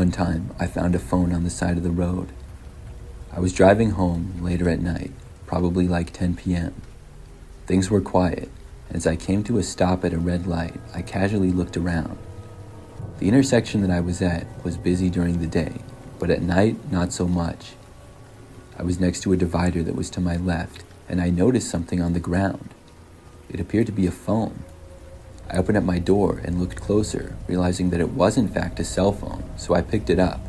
One time, I found a phone on the side of the road. I was driving home later at night, probably like 10 p.m. Things were quiet, and as I came to a stop at a red light, I casually looked around. The intersection that I was at was busy during the day, but at night, not so much. I was next to a divider that was to my left, and I noticed something on the ground. It appeared to be a phone. I opened up my door and looked closer, realizing that it was in fact a cell phone, so I picked it up.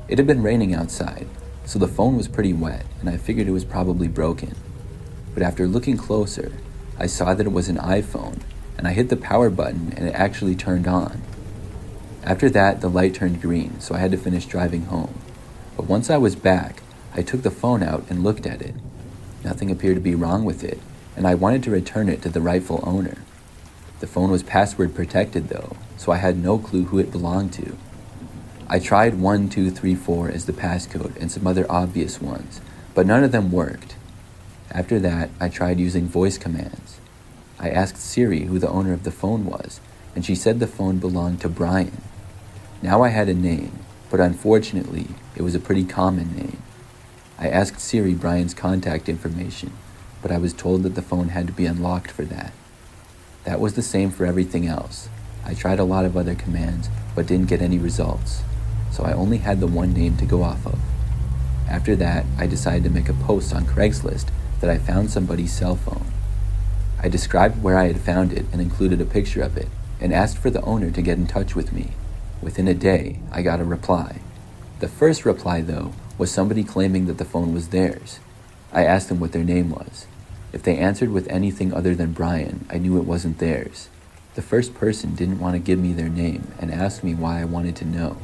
It had been raining outside, so the phone was pretty wet, and I figured it was probably broken. But after looking closer, I saw that it was an iPhone, and I hit the power button and it actually turned on. After that, the light turned green, so I had to finish driving home. But once I was back, I took the phone out and looked at it. Nothing appeared to be wrong with it, and I wanted to return it to the rightful owner. The phone was password protected though, so I had no clue who it belonged to. I tried 1234 as the passcode and some other obvious ones, but none of them worked. After that, I tried using voice commands. I asked Siri who the owner of the phone was, and she said the phone belonged to Brian. Now I had a name, but unfortunately, it was a pretty common name. I asked Siri Brian's contact information, but I was told that the phone had to be unlocked for that. That was the same for everything else. I tried a lot of other commands, but didn't get any results, so I only had the one name to go off of. After that, I decided to make a post on Craigslist that I found somebody's cell phone. I described where I had found it and included a picture of it, and asked for the owner to get in touch with me. Within a day, I got a reply. The first reply, though, was somebody claiming that the phone was theirs. I asked them what their name was. If they answered with anything other than Brian, I knew it wasn't theirs. The first person didn't want to give me their name and asked me why I wanted to know.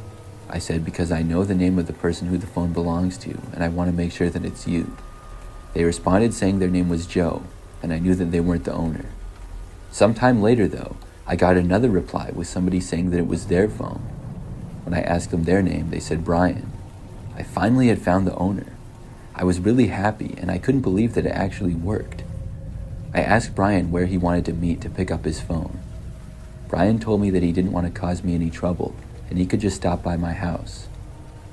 I said because I know the name of the person who the phone belongs to, and I want to make sure that it's you. They responded saying their name was Joe, and I knew that they weren't the owner. Sometime later, though, I got another reply with somebody saying that it was their phone. When I asked them their name, they said Brian. I finally had found the owner. I was really happy, and I couldn't believe that it actually worked. I asked Brian where he wanted to meet to pick up his phone. Brian told me that he didn't want to cause me any trouble, and he could just stop by my house.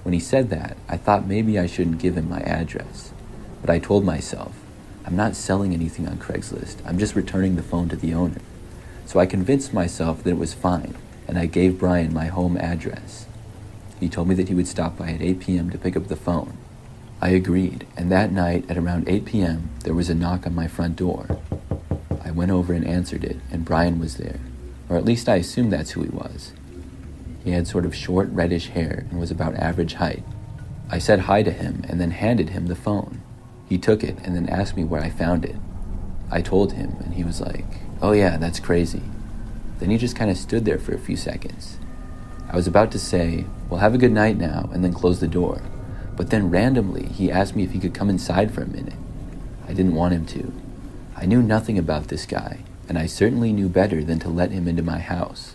When he said that, I thought maybe I shouldn't give him my address. But I told myself, I'm not selling anything on Craigslist, I'm just returning the phone to the owner. So I convinced myself that it was fine, and I gave Brian my home address. He told me that he would stop by at 8 p.m. to pick up the phone. I agreed, and that night at around 8 p.m., there was a knock on my front door. I went over and answered it, and Brian was there, or at least I assumed that's who he was. He had sort of short, reddish hair and was about average height. I said hi to him and then handed him the phone. He took it and then asked me where I found it. I told him, and he was like, "Oh yeah, that's crazy." Then he just kind of stood there for a few seconds. I was about to say, "Well, have a good night now," and then close the door. But then randomly, he asked me if he could come inside for a minute. I didn't want him to. I knew nothing about this guy, and I certainly knew better than to let him into my house.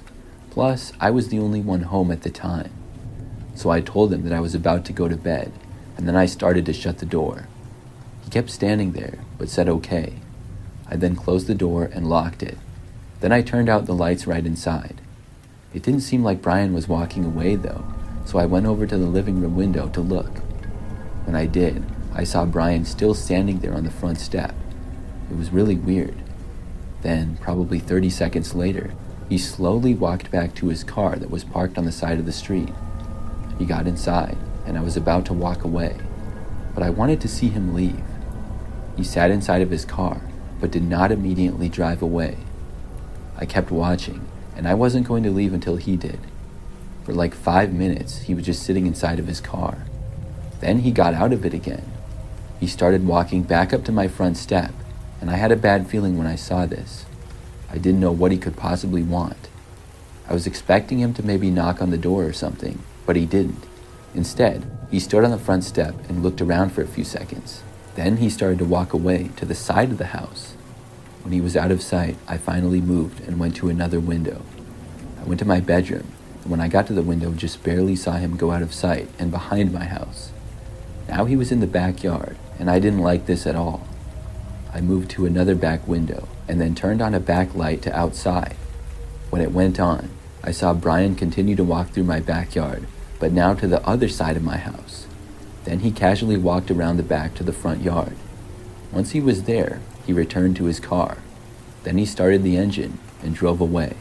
Plus, I was the only one home at the time. So I told him that I was about to go to bed, and then I started to shut the door. He kept standing there, but said okay. I then closed the door and locked it. Then I turned out the lights right inside. It didn't seem like Brian was walking away though, so I went over to the living room window to look. When I did, I saw Brian still standing there on the front step. It was really weird. Then, probably 30 seconds later, he slowly walked back to his car that was parked on the side of the street. He got inside, and I was about to walk away, but I wanted to see him leave. He sat inside of his car, but did not immediately drive away. I kept watching, and I wasn't going to leave until he did. For like 5 minutes, he was just sitting inside of his car. Then he got out of it again. He started walking back up to my front step, and I had a bad feeling when I saw this. I didn't know what he could possibly want. I was expecting him to maybe knock on the door or something, but he didn't. Instead, he stood on the front step and looked around for a few seconds. Then he started to walk away to the side of the house. When he was out of sight, I finally moved and went to another window. I went to my bedroom, and when I got to the window, just barely saw him go out of sight and behind my house. Now he was in the backyard, and I didn't like this at all. I moved to another back window and then turned on a back light to outside. When it went on, I saw Brian continue to walk through my backyard, but now to the other side of my house. Then he casually walked around the back to the front yard. Once he was there, he returned to his car. Then he started the engine and drove away.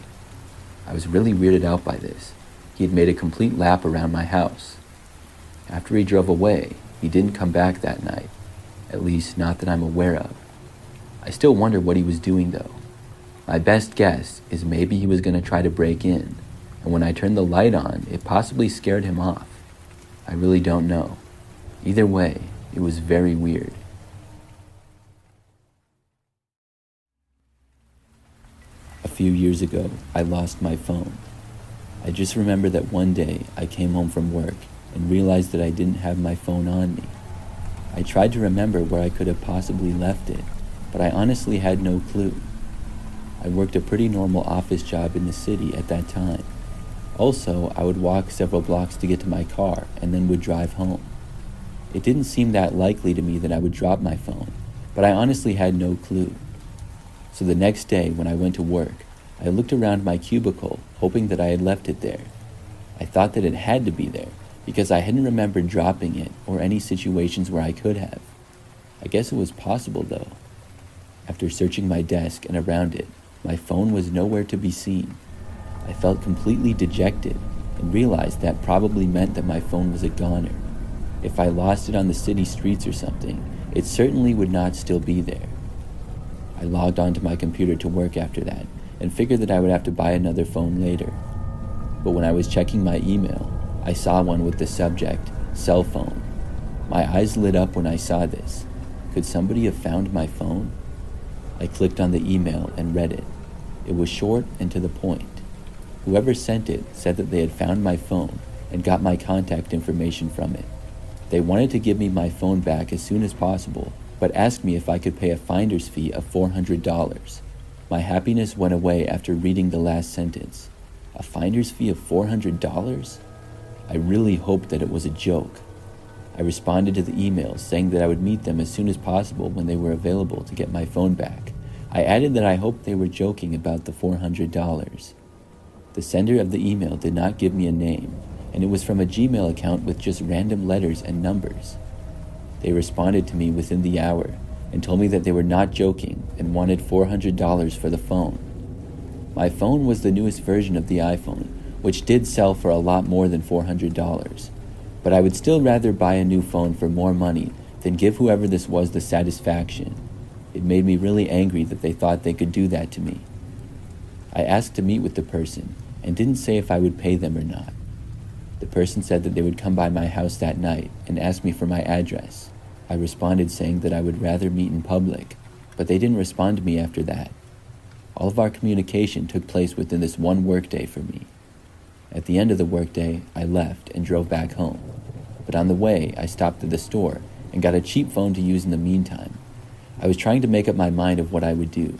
I was really weirded out by this. He had made a complete lap around my house. After he drove away, he didn't come back that night, at least not that I'm aware of. I still wonder what he was doing though. My best guess is maybe he was going to try to break in, and when I turned the light on, it possibly scared him off. I really don't know. Either way, it was very weird. A few years ago, I lost my phone. I just remember that one day I came home from work and realized that I didn't have my phone on me. I tried to remember where I could have possibly left it, but I honestly had no clue. I worked a pretty normal office job in the city at that time. Also, I would walk several blocks to get to my car and then would drive home. It didn't seem that likely to me that I would drop my phone, but I honestly had no clue. So the next day when I went to work, I looked around my cubicle, hoping that I had left it there. I thought that it had to be there, because I hadn't remembered dropping it or any situations where I could have. I guess it was possible though. After searching my desk and around it, my phone was nowhere to be seen. I felt completely dejected and realized that probably meant that my phone was a goner. If I lost it on the city streets or something, it certainly would not still be there. I logged onto my computer to work after that and figured that I would have to buy another phone later. But when I was checking my email, I saw one with the subject, cell phone. My eyes lit up when I saw this. Could somebody have found my phone? I clicked on the email and read it. It was short and to the point. Whoever sent it said that they had found my phone and got my contact information from it. They wanted to give me my phone back as soon as possible, but asked me if I could pay a finder's fee of $400. My happiness went away after reading the last sentence. A finder's fee of $400? I really hoped that it was a joke. I responded to the email saying that I would meet them as soon as possible when they were available to get my phone back. I added that I hoped they were joking about the $400. The sender of the email did not give me a name, and it was from a Gmail account with just random letters and numbers. They responded to me within the hour and told me that they were not joking and wanted $400 for the phone. My phone was the newest version of the iPhone, which did sell for a lot more than $400, but I would still rather buy a new phone for more money than give whoever this was the satisfaction. It made me really angry that they thought they could do that to me. I asked to meet with the person and didn't say if I would pay them or not. The person said that they would come by my house that night and asked me for my address. I responded saying that I would rather meet in public, but they didn't respond to me after that. All of our communication took place within this one workday for me. At the end of the workday, I left and drove back home. But on the way, I stopped at the store and got a cheap phone to use in the meantime. I was trying to make up my mind of what I would do.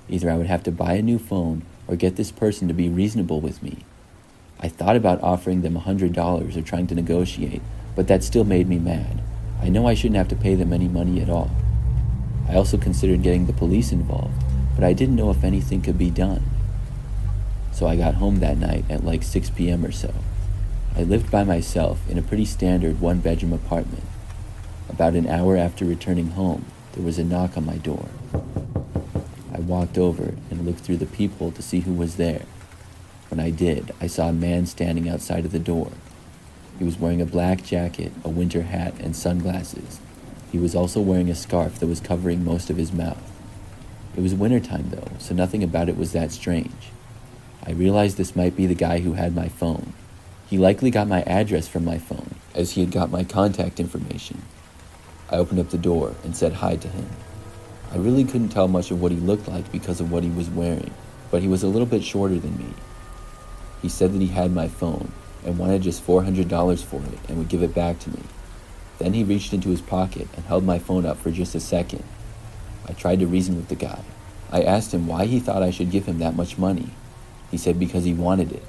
Either I would have to buy a new phone or get this person to be reasonable with me. I thought about offering them $100 or trying to negotiate, but that still made me mad. I know I shouldn't have to pay them any money at all. I also considered getting the police involved, but I didn't know if anything could be done. So I got home that night at like 6 p.m. or so. I lived by myself in a pretty standard one-bedroom apartment. About an hour after returning home, there was a knock on my door. I walked over and looked through the peephole to see who was there. When I did, I saw a man standing outside of the door. He was wearing a black jacket, a winter hat, and sunglasses. He was also wearing a scarf that was covering most of his mouth. It was wintertime though, so nothing about it was that strange. I realized this might be the guy who had my phone. He likely got my address from my phone, as he had got my contact information. I opened up the door and said hi to him. I really couldn't tell much of what he looked like because of what he was wearing, but he was a little bit shorter than me. He said that he had my phone and wanted just $400 for it and would give it back to me. Then he reached into his pocket and held my phone up for just a second. I tried to reason with the guy. I asked him why he thought I should give him that much money. He said because he wanted it.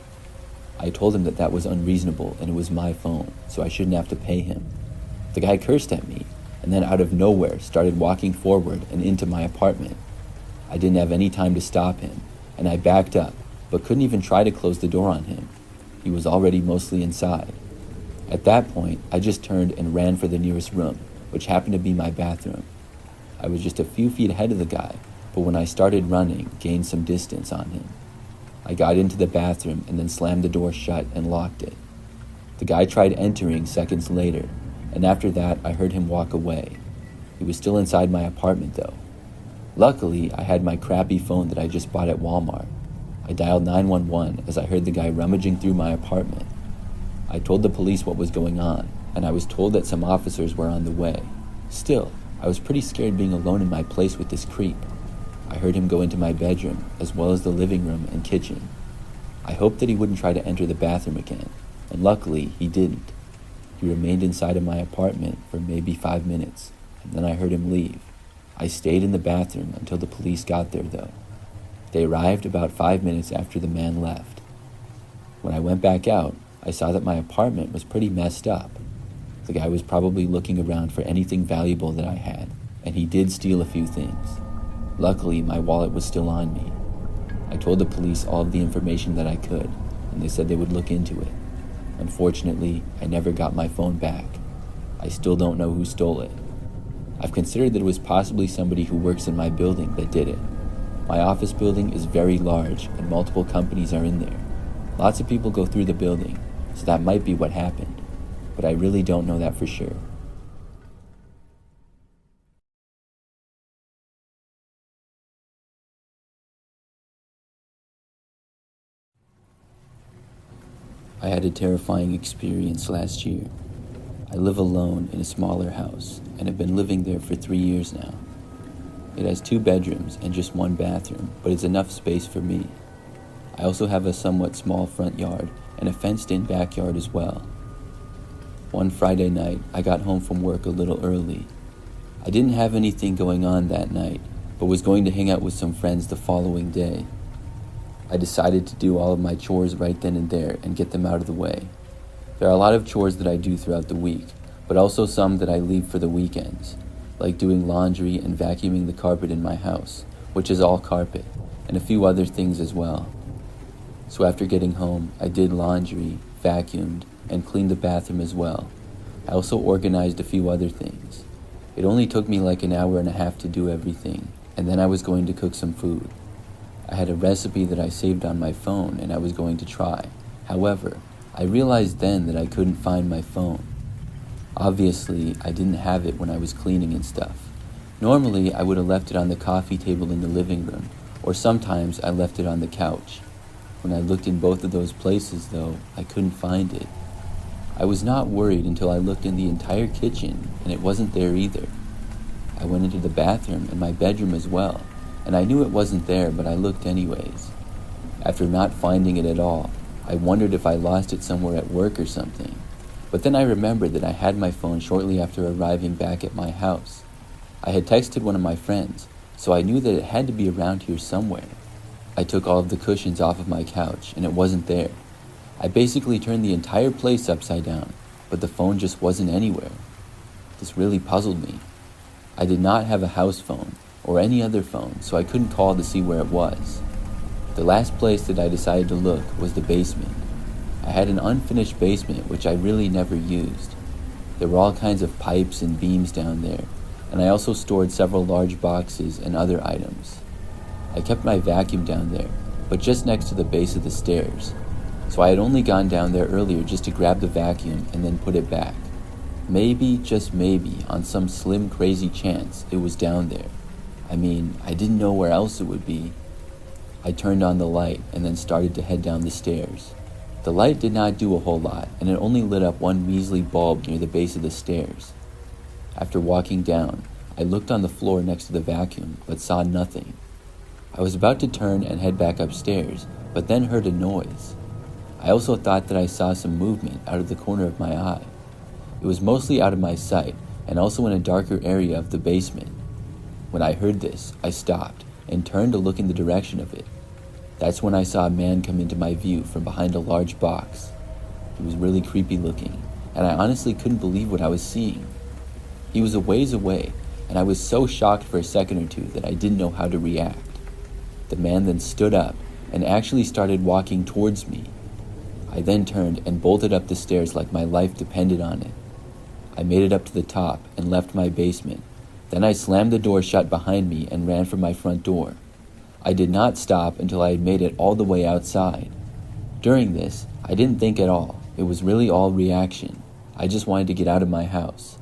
I told him that that was unreasonable and it was my phone, so I shouldn't have to pay him. The guy cursed at me and then out of nowhere started walking forward and into my apartment. I didn't have any time to stop him, and I backed up, but couldn't even try to close the door on him. He was already mostly inside. At that point, I just turned and ran for the nearest room, which happened to be my bathroom. I was just a few feet ahead of the guy, but when I started running, gained some distance on him. I got into the bathroom and then slammed the door shut and locked it. The guy tried entering seconds later, and after that I heard him walk away. He was still inside my apartment though. Luckily, I had my crappy phone that I just bought at Walmart. I dialed 911 as I heard the guy rummaging through my apartment. I told the police what was going on, and I was told that some officers were on the way. Still, I was pretty scared being alone in my place with this creep. I heard him go into my bedroom, as well as the living room and kitchen. I hoped that he wouldn't try to enter the bathroom again, and luckily, he didn't. He remained inside of my apartment for maybe 5 minutes, and then I heard him leave. I stayed in the bathroom until the police got there, though. They arrived about 5 minutes after the man left. When I went back out, I saw that my apartment was pretty messed up. The guy was probably looking around for anything valuable that I had, and he did steal a few things. Luckily, my wallet was still on me. I told the police all of the information that I could, and they said they would look into it. Unfortunately, I never got my phone back. I still don't know who stole it. I've considered that it was possibly somebody who works in my building that did it. My office building is very large, and multiple companies are in there. Lots of people go through the building, so that might be what happened, but I really don't know that for sure. I had a terrifying experience last year. I live alone in a smaller house and have been living there for 3 years now. It has 2 bedrooms and just 1 bathroom, but it's enough space for me. I also have a somewhat small front yard and a fenced-in backyard as well. One Friday night, I got home from work a little early. I didn't have anything going on that night, but was going to hang out with some friends the following day. I decided to do all of my chores right then and there and get them out of the way. There are a lot of chores that I do throughout the week, but also some that I leave for the weekends, like doing laundry and vacuuming the carpet in my house, which is all carpet, and a few other things as well. So after getting home, I did laundry, vacuumed, and cleaned the bathroom as well. I also organized a few other things. It only took me like an hour and a half to do everything, and then I was going to cook some food. I had a recipe that I saved on my phone and I was going to try. However, I realized then that I couldn't find my phone. Obviously, I didn't have it when I was cleaning and stuff. Normally, I would have left it on the coffee table in the living room, or sometimes I left it on the couch. When I looked in both of those places, though, I couldn't find it. I was not worried until I looked in the entire kitchen, and it wasn't there either. I went into the bathroom and my bedroom as well, and I knew it wasn't there, but I looked anyways. After not finding it at all, I wondered if I lost it somewhere at work or something. But then I remembered that I had my phone shortly after arriving back at my house. I had texted one of my friends, so I knew that it had to be around here somewhere. I took all of the cushions off of my couch, and it wasn't there. I basically turned the entire place upside down, but the phone just wasn't anywhere. This really puzzled me. I did not have a house phone or any other phone, so I couldn't call to see where it was. The last place that I decided to look was the basement. I had an unfinished basement which I really never used. There were all kinds of pipes and beams down there, and I also stored several large boxes and other items. I kept my vacuum down there, but just next to the base of the stairs, so I had only gone down there earlier just to grab the vacuum and then put it back. Maybe, just maybe, on some slim crazy chance, it was down there. I mean, I didn't know where else it would be. I turned on the light and then started to head down the stairs. The light did not do a whole lot, and it only lit up one measly bulb near the base of the stairs. After walking down, I looked on the floor next to the vacuum, but saw nothing. I was about to turn and head back upstairs, but then heard a noise. I also thought that I saw some movement out of the corner of my eye. It was mostly out of my sight, and also in a darker area of the basement. When I heard this, I stopped and turned to look in the direction of it. That's when I saw a man come into my view from behind a large box. He was really creepy looking, and I honestly couldn't believe what I was seeing. He was a ways away, and I was so shocked for a second or two that I didn't know how to react. The man then stood up and actually started walking towards me. I I then turned and bolted up the stairs like my life depended on it. I made it up to the top and left my basement. Then I slammed the door shut behind me and ran for my front door. I did not stop until I had made it all the way outside. During this, I didn't think at all. It was really all reaction. I just wanted to get out of my house.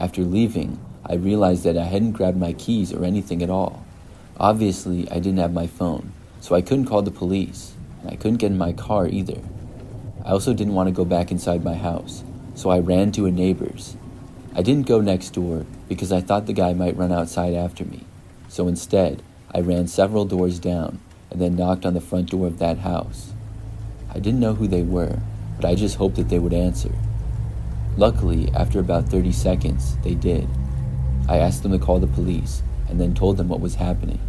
After leaving, I realized that I hadn't grabbed my keys or anything at all. Obviously, I didn't have my phone, so I couldn't call the police, and I couldn't get in my car either. I also didn't want to go back inside my house, so I ran to a neighbor's. I didn't go next door because I thought the guy might run outside after me, so instead, I ran several doors down and then knocked on the front door of that house. I didn't know who they were, but I just hoped that they would answer. Luckily, after about 30 seconds, they did. I asked them to call the police and then told them what was happening.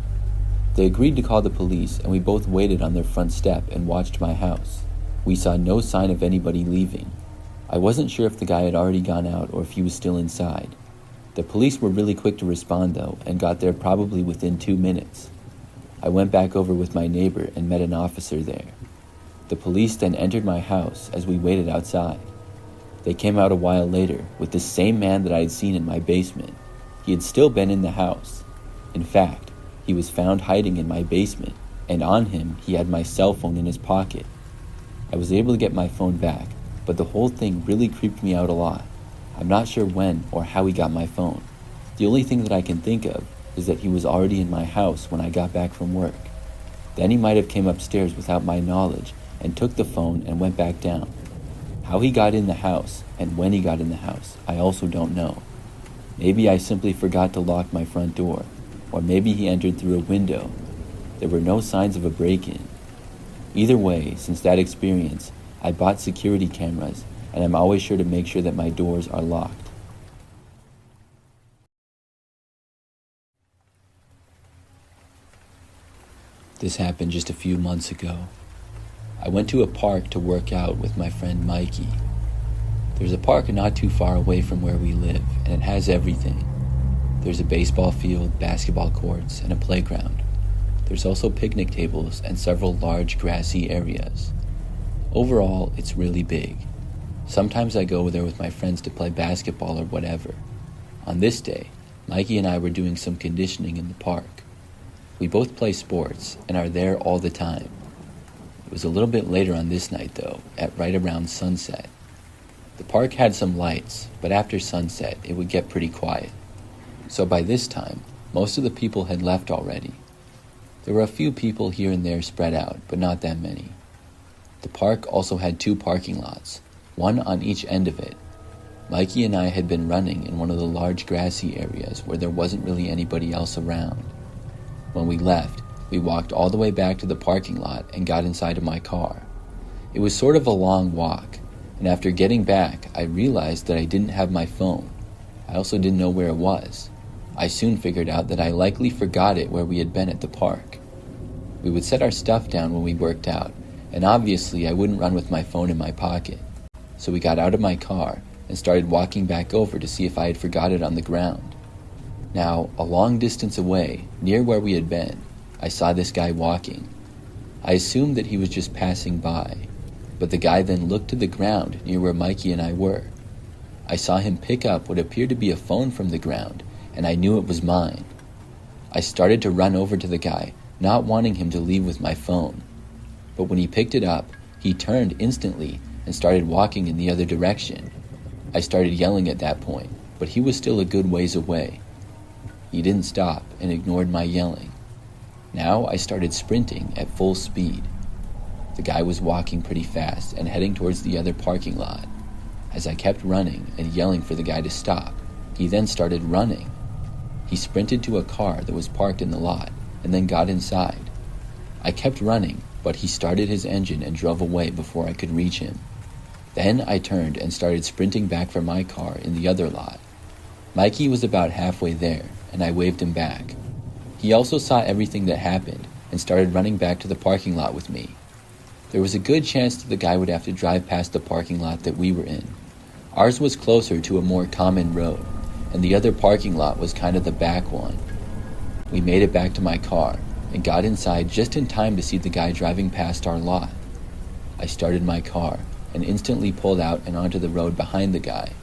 They agreed to call the police, and we both waited on their front step and watched my house. We saw no sign of anybody leaving. I wasn't sure if the guy had already gone out or if he was still inside. The police were really quick to respond though, and got there probably within 2 minutes. I went back over with my neighbor and met an officer there. The police then entered my house as we waited outside. They came out a while later with the same man that I had seen in my basement. He had still been in the house. In fact, he was found hiding in my basement, and on him he had my cell phone in his pocket. I was able to get my phone back, but the whole thing really creeped me out a lot. I'm not sure when or how he got my phone. The only thing that I can think of is that he was already in my house when I got back from work. Then he might have came upstairs without my knowledge and took the phone and went back down. How he got in the house and when he got in the house, I also don't know. Maybe I simply forgot to lock my front door, or maybe he entered through a window. There were no signs of a break-in. Either way, since that experience, I bought security cameras, and I'm always sure to make sure that my doors are locked. This happened just a few months ago. I went to a park to work out with my friend Mikey. There's a park not too far away from where we live, and it has everything. There's a baseball field, basketball courts, and a playground. There's also picnic tables and several large grassy areas. Overall, it's really big. Sometimes I go there with my friends to play basketball or whatever. On this day, Mikey and I were doing some conditioning in the park. We both play sports and are there all the time. It was a little bit later on this night though, at right around sunset. The park had some lights, but after sunset it would get pretty quiet. So by this time, most of the people had left already. There were a few people here and there spread out, but not that many. The park also had 2 parking lots, one on each end of it. Mikey and I had been running in one of the large grassy areas where there wasn't really anybody else around. When we left, we walked all the way back to the parking lot and got inside of my car. It was sort of a long walk, and after getting back, I realized that I didn't have my phone. I also didn't know where it was. I soon figured out that I likely forgot it where we had been at the park. We would set our stuff down when we worked out, and obviously I wouldn't run with my phone in my pocket. So we got out of my car and started walking back over to see if I had forgot it on the ground. Now, a long distance away, near where we had been, I saw this guy walking. I assumed that he was just passing by, but the guy then looked to the ground near where Mikey and I were. I saw him pick up what appeared to be a phone from the ground, and I knew it was mine. I started to run over to the guy, not wanting him to leave with my phone. But when he picked it up, he turned instantly and started walking in the other direction. I started yelling at that point, but he was still a good ways away. He didn't stop and ignored my yelling. Now I started sprinting at full speed. The guy was walking pretty fast and heading towards the other parking lot. As I kept running and yelling for the guy to stop, he then started running. He sprinted to a car that was parked in the lot and then got inside. I kept running, but he started his engine and drove away before I could reach him. Then I turned and started sprinting back for my car in the other lot. Mikey was about halfway there, and I waved him back. He also saw everything that happened and started running back to the parking lot with me. There was a good chance that the guy would have to drive past the parking lot that we were in. Ours was closer to a more common road, and the other parking lot was kind of the back one. We made it back to my car and got inside just in time to see the guy driving past our lot. I started my car and instantly pulled out and onto the road behind the guy.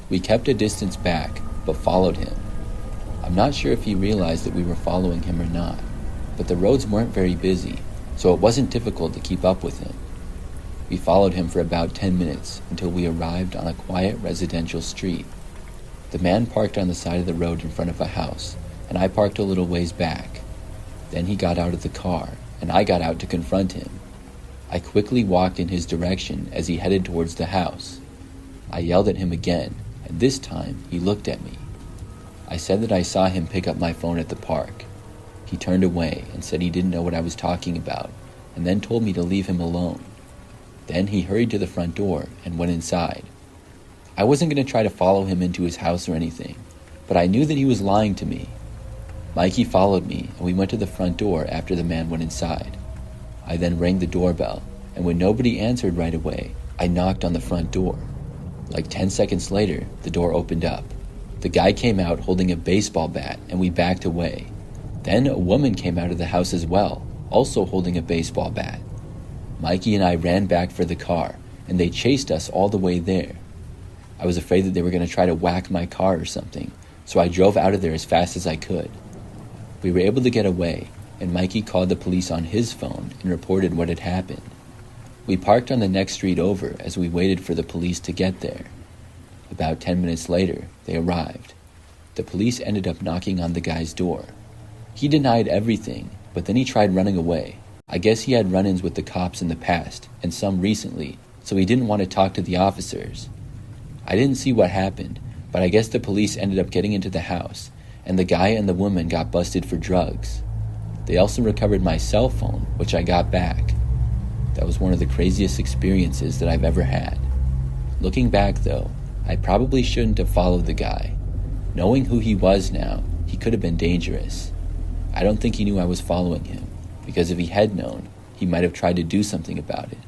We kept a distance back, but followed him. I'm not sure if he realized that we were following him or not, but the roads weren't very busy, so it wasn't difficult to keep up with him. We followed him for about 10 minutes until we arrived on a quiet residential street. The man parked on the side of the road in front of a house, and I parked a little ways back. Then he got out of the car, and I got out to confront him. I quickly walked in his direction as he headed towards the house. I yelled at him again, and this time he looked at me. I said that I saw him pick up my phone at the park. He turned away and said he didn't know what I was talking about, and then told me to leave him alone. Then he hurried to the front door and went inside. I wasn't going to try to follow him into his house or anything, but I knew that he was lying to me. Mikey followed me, and we went to the front door after the man went inside. I then rang the doorbell, and when nobody answered right away, I knocked on the front door. Like 10 seconds later, the door opened up. The guy came out holding a baseball bat, and we backed away. Then a woman came out of the house as well, also holding a baseball bat. Mikey and I ran back for the car, and they chased us all the way there. I was afraid that they were going to try to whack my car or something, so I drove out of there as fast as I could. We were able to get away, and Mikey called the police on his phone and reported what had happened. We parked on the next street over as we waited for the police to get there. About 10 minutes later, they arrived. The police ended up knocking on the guy's door. He denied everything, but then he tried running away. I guess he had run-ins with the cops in the past, and some recently, so he didn't want to talk to the officers. I didn't see what happened, but I guess the police ended up getting into the house, and the guy and the woman got busted for drugs. They also recovered my cell phone, which I got back. That was one of the craziest experiences that I've ever had. Looking back though, I probably shouldn't have followed the guy. Knowing who he was now, he could have been dangerous. I don't think he knew I was following him, because if he had known, he might have tried to do something about it.